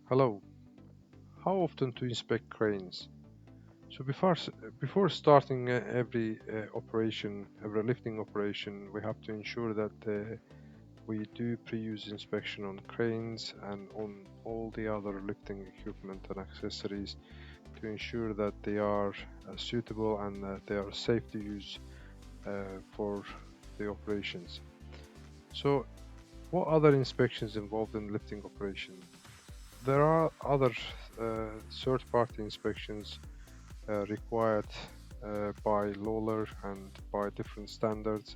Hello. How often to inspect cranes? So before starting every operation, every lifting operation, we have to ensure that we do pre-use inspection on cranes and on all the other lifting equipment and accessories to ensure that they are suitable and that they are safe to use for the operations. So, what other inspections involved in lifting operation? There are other third-party inspections required by Lawler and by different standards,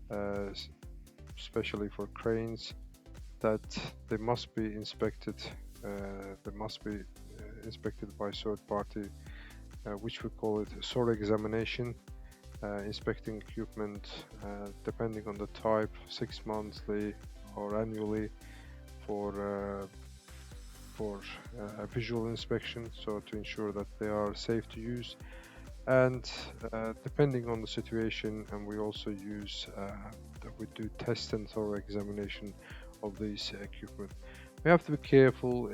uh, especially for cranes, that they must be inspected. They must be inspected by third party, which we call it SOR examination, inspecting equipment depending on the type, 6 monthly or annually for visual inspection, so to ensure that they are safe to use. And depending on the situation, and we also use that we do test and thorough examination of these equipment. We have to be careful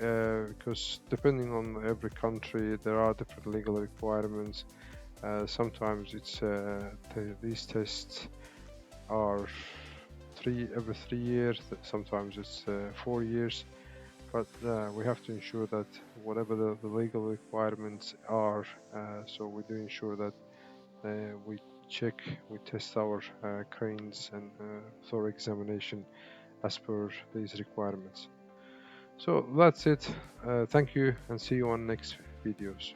because depending on every country, there are different legal requirements. Sometimes these tests are every 3 years. Sometimes it's 4 years. But we have to ensure that whatever the legal requirements are, so we do ensure that we check, we test our cranes and thorough examination as per these requirements. So that's it. Thank you and see you on next videos.